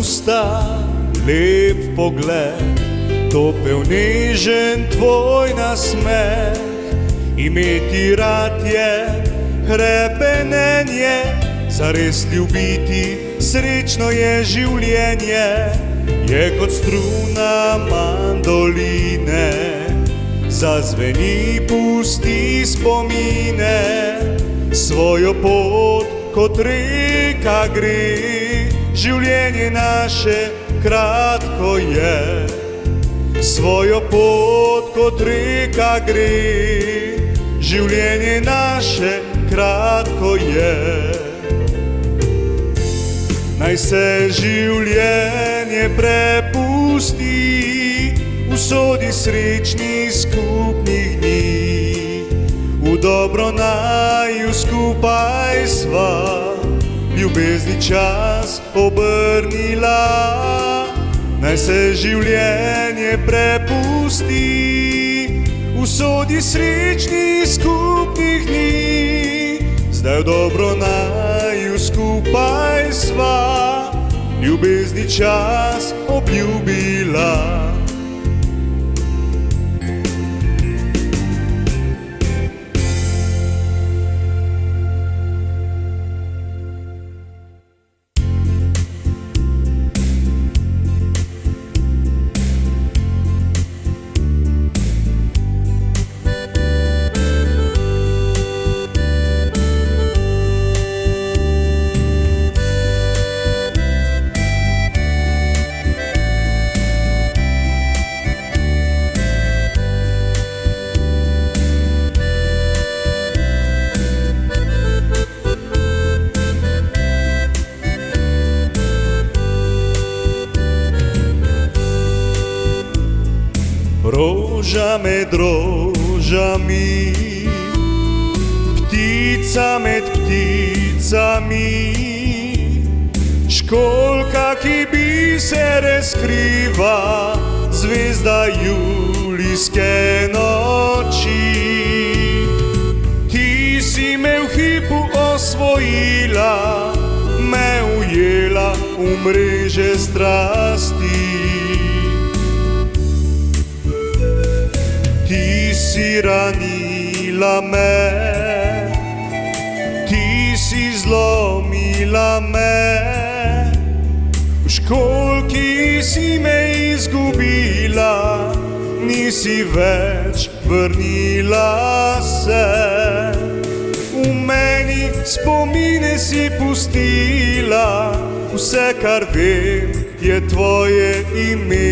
usta, lep pogled, topel nežen tvoj nasmeh. Imeti rad je hrepenenje, zares ljubiti, srečno je življenje. Je kot struna mandoline, zazveni, pusti spomine. Svojo pot kot reka gre, življenje naše kratko je. Svojo pot kot reka gre, življenje naše kratko je. Naj se življenje prepusti usodi srečnih skupnih dni. V dobro naju skupaj sva ljubezni čas obrnila. Naj se življenje prepusti usodi srečnih skupnih dni. Zdaj v dobro naju skupaj sva ljubezni čas obljubila. Roža med rožami, ptica med pticami, školjka, ki bisere skriva, zvezda julijske noči. Ti si me v hipu osvojila, me ujela v mreže strasti. Ti si ranila me, ti si zlomila me, v školjki si me izgubila, nisi več vrnila se. V meni spomine si pustila, vse, kar vem, je tvoje ime.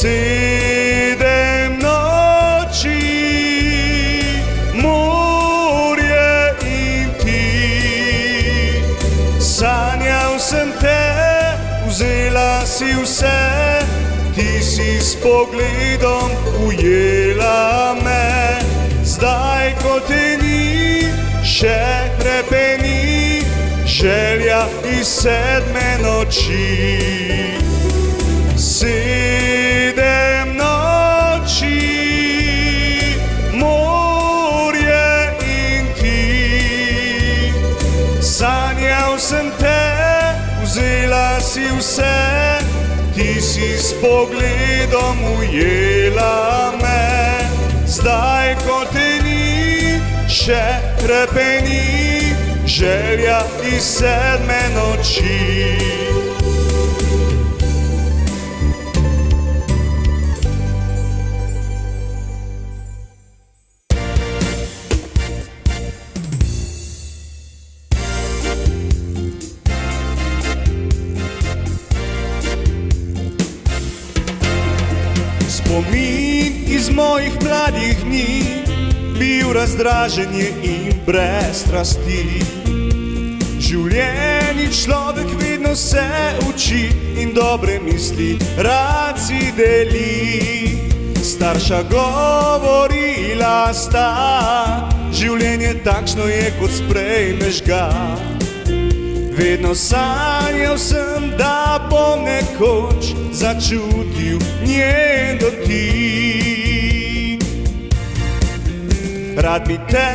Sedem noči, morje in ti, sanjal sem te, vzela si vse, ti si s pogledom ujela me. Zdaj, ko te ni, še hrepeni želja iz sedme noči. Sedem noči, morje in ti, sanjal sem te, vzela si vse, ti si s pogledom ujela me. Zdaj, ko te ni, še hrepeni želja iz sedme noči. Spomin iz mojih mladih dni, bil razdraženje in brez strasti. Življenji človek vedno se uči in dobre misli rad si deli. Starša govorila sta, življenje takšno je, kot sprejmeš ga. Vedno sanjal sem, da bom nekoč začutil njen dotik. Rad bi te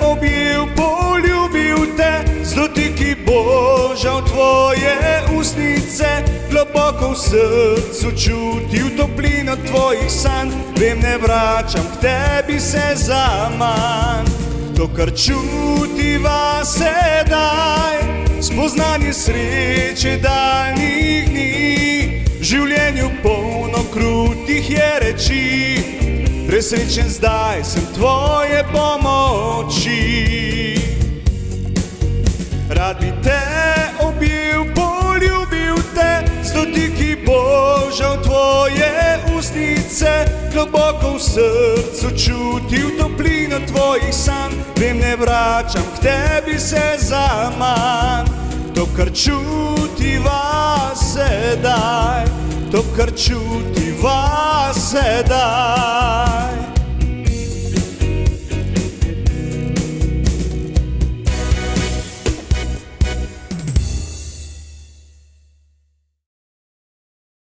objel, poljubil te, z dotiki Božja v tvoje ustnice, globoko v srcu čutil toplino tvojih sanj. Vem, ne vračam k tebi se zaman, to, kar čutiva sedaj, spoznanje sreče daljnih dni. V življenju polno krutih je reči, presrečen zdaj sem tvoje pomoči. Rad bi te objel, poljubil te, z dotiki Božja v tvoje ustnice, globoko v srcu čutil toplino tvojih sanj. Vem, ne vračam k tebi se zaman, to, kar čutiva sedaj, to, kar čutiva sedaj.